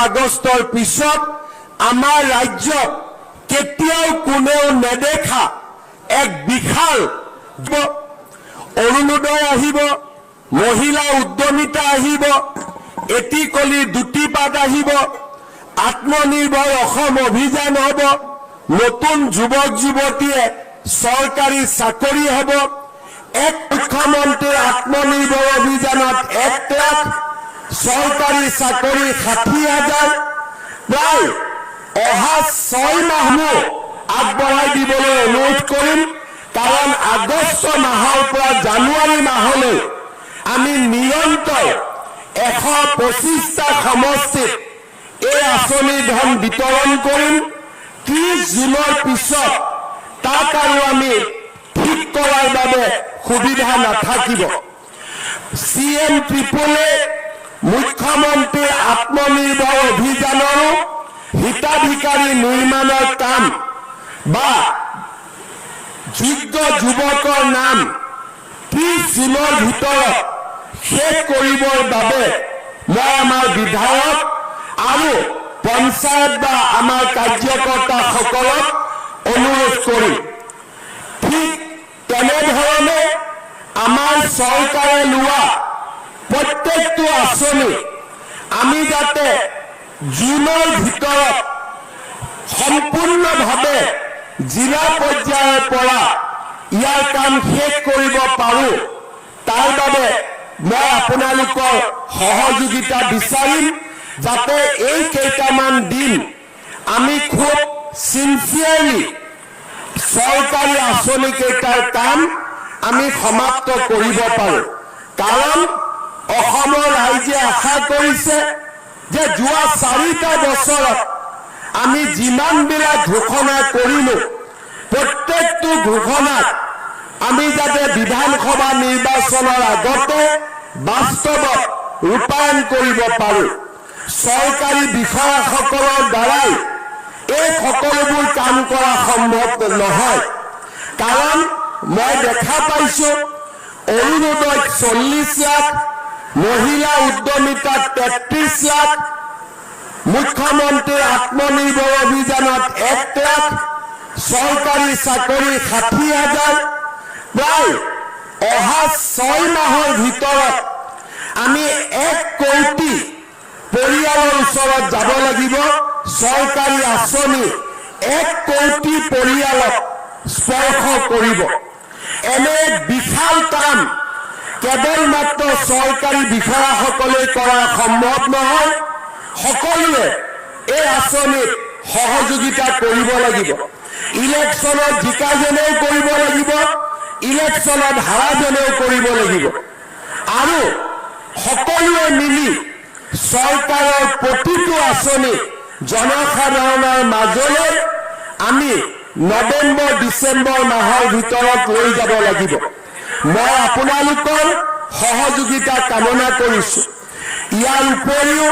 আগষ্টৰ পিছত আমাৰ ৰাজ্যত কেতিয়াও কোনেও নেদেখা এক বিশাল অৰুণোদয় আহিব, মহিলা উদ্যমিতা আহিব, এটিকলিৰ দুটিপাত আহিব, আত্মনিৰ্ভৰ অসম অভিযান হ'ব, নতুন যুৱক যুৱতীয়ে চৰকাৰী চাকৰি হ'ব, এক মুখ্যমন্ত্ৰীৰ আত্মনিৰ্ভৰ অভিযানত 1 লাখ, চৰকাৰী চাকৰি 60,000, প্ৰায় অহা 6 মাহনো আগবঢ়াই দিবলৈ অনুৰোধ কৰিম। কাৰণ আগষ্ট মাহৰ পৰা জানুৱাৰী মাহলৈ আমি নিৰন্তৰ 125টা সমষ্টিত এই আঁচনিৰ ধন বিতৰণ কৰিম। 30 জুনৰ পিছত তাক আৰু আমি ঠিক কৰাৰ বাবে সুবিধা নাথাকিব। CM ট্ৰিপলে মুখ্যমন্ত্ৰীৰ আত্মনিৰ্ভৰ অভিযানৰো হিতাধিকাৰী নিৰ্মাণৰ কাম বা যোগ্য যুৱকৰ নাম 30 জুনৰ ভিতৰত শেষ কৰিবৰ বাবে মই আমাৰ বিধায়ক আৰু পঞ্চায়ত বা আমাৰ কাৰ্যকৰ্তাসকলক অনুৰোধ কৰিম। ঠিক তেনেধৰণে আমাৰ চৰকাৰে লোৱা প্ৰত্যেকটো আঁচনি আমি যাতে জুনৰ ভিতৰত সম্পূৰ্ণভাৱে জিলা পৰ্যায়ৰ পৰা ইয়াৰ কাম শেষ কৰিব পাৰোঁ, তাৰ বাবে মই আপোনালোকৰ সহযোগিতা বিচাৰিম, যাতে এই কেইটামান দিন আমি খুব চিনচিয়াৰলি চৰকাৰী আঁচনি কেইটাৰ কাম আমি সমাপ্ত কৰিব পাৰোঁ। কাৰণ অসমৰ ৰাইজে আশা কৰিছে যে যোৱা 4টা বছৰত আমি যিমানবিলাক ঘোষণা কৰিলোঁ, প্ৰত্যেকটো ঘোষণাত আমি যাতে বিধানসভা নিৰ্বাচনৰ আগতে বাস্তৱত ৰূপায়ণ কৰিব পাৰোঁ। চৰকাৰী বিষয়াসকলৰ দ্বাৰাই এই সকলোবোৰ কাম কৰা সম্ভৱ নহয়। কাৰণ মই দেখা পাইছোঁ অৰুণোদয়ত 40 লাখ, মহিলা উদ্যমিতাত 33 লাখ, মুখ্যমন্ত্ৰীৰ আত্মনিৰ্ভৰ অভিযানত 1 লাখ, চৰকাৰী চাকৰি 60,000, প্ৰায় অহা 6 মাহৰ ভিতৰত আমি 1 কোটি পৰিয়ালৰ ওচৰত যাব লাগিব। চৰকাৰী আঁচনি 1 কোটি পৰিয়ালক স্পৰ্শ কৰিব। এনে বিশাল কাম কেৱল মাত্ৰ চৰকাৰী বিষয়াসকলে কৰা সম্ভৱ নহয়। সকলোৱে এই আঁচনিত সহযোগিতা কৰিব লাগিব। ইলেকশ্যনত জিকাজনেও কৰিব লাগিব, ইলেকশ্যনত হাৰাজনেও কৰিব লাগিব। আৰু সকলোৱে মিলি চৰকাৰৰ প্ৰতিটো আঁচনি জনসাধাৰণৰ মাজলৈ আমি নৱেম্বৰ ডিচেম্বৰ মাহৰ ভিতৰত লৈ যাব লাগিব। মই আপোনালোকৰ সহযোগিতা কামনা কৰিছোঁ। ইয়াৰ উপৰিও